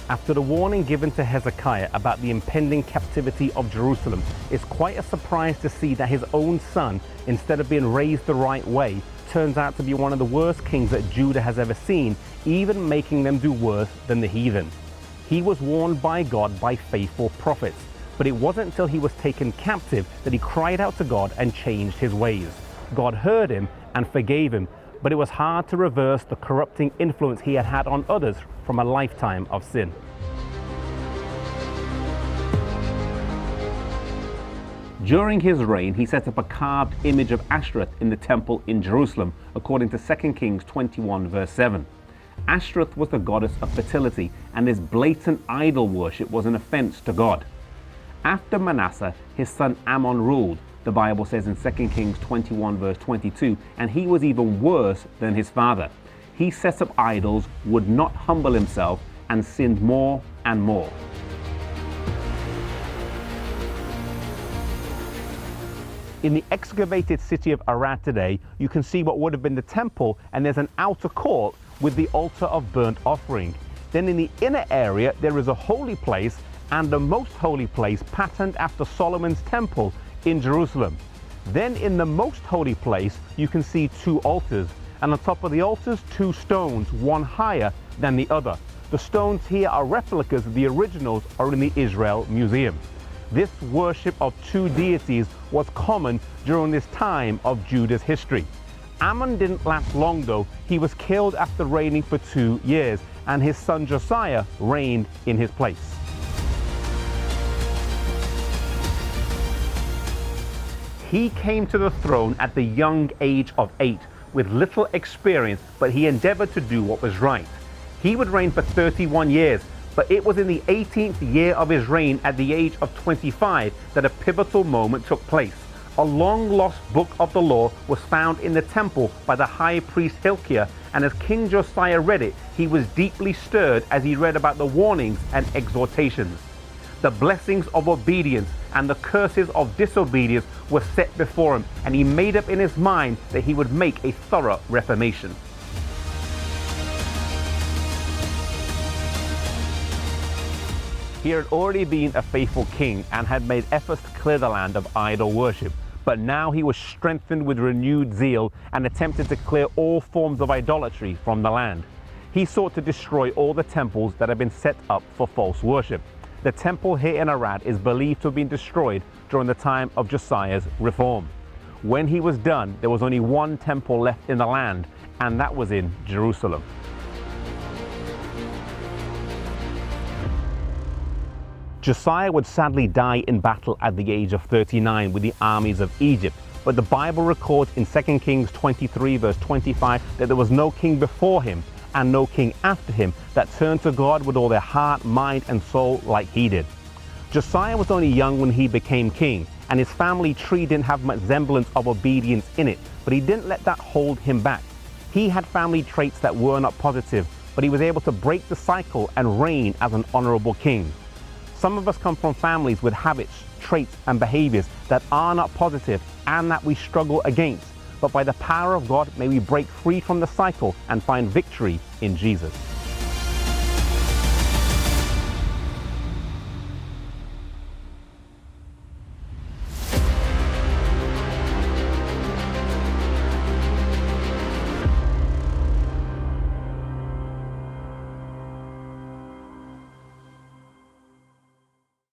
After the warning given to Hezekiah about the impending captivity of Jerusalem, it's quite a surprise to see that his own son, instead of being raised the right way, turns out to be one of the worst kings that Judah has ever seen, even making them do worse than the heathen. He was warned by God by faithful prophets, but it wasn't until he was taken captive that he cried out to God and changed his ways. God heard him and forgave him, but it was hard to reverse the corrupting influence he had had on others from a lifetime of sin. During his reign, he set up a carved image of Ashtoreth in the temple in Jerusalem, according to 2 Kings 21 verse 7. Ashtoreth was the goddess of fertility, and this blatant idol worship was an offense to God. After Manasseh, his son Ammon ruled, the Bible says in 2 Kings 21 verse 22, and he was even worse than his father. He set up idols, would not humble himself, and sinned more and more. In the excavated city of Arad today, you can see what would have been the temple, and there's an outer court with the altar of burnt offering. Then in the inner area, there is a holy place and the most holy place patterned after Solomon's temple in Jerusalem. Then in the most holy place, you can see two altars, and on top of the altars, two stones, one higher than the other. The stones here are replicas of the originals are in the Israel Museum. This worship of two deities was common during this time of Judah's history. Ammon didn't last long though. He was killed after reigning for 2 years, and his son Josiah reigned in his place. He came to the throne at the young age of 8 with little experience, but he endeavored to do what was right. He would reign for 31 years, but it was in the 18th year of his reign at the age of 25 that a pivotal moment took place. A long-lost book of the law was found in the temple by the high priest Hilkiah, and as King Josiah read it, he was deeply stirred as he read about the warnings and exhortations. The blessings of obedience and the curses of disobedience were set before him, and he made up in his mind that he would make a thorough reformation. He had already been a faithful king and had made efforts to clear the land of idol worship, but now he was strengthened with renewed zeal and attempted to clear all forms of idolatry from the land. He sought to destroy all the temples that had been set up for false worship. The temple here in Arad is believed to have been destroyed during the time of Josiah's reform. When he was done, there was only one temple left in the land, and that was in Jerusalem. Josiah would sadly die in battle at the age of 39 with the armies of Egypt, but the Bible records in 2 Kings 23 verse 25 that there was no king before him and no king after him that turned to God with all their heart, mind, and soul like he did. Josiah was only young when he became king, and his family tree didn't have much semblance of obedience in it, but he didn't let that hold him back. He had family traits that were not positive, but he was able to break the cycle and reign as an honorable king. Some of us come from families with habits, traits, and behaviors that are not positive and that we struggle against. But by the power of God, may we break free from the cycle and find victory in Jesus.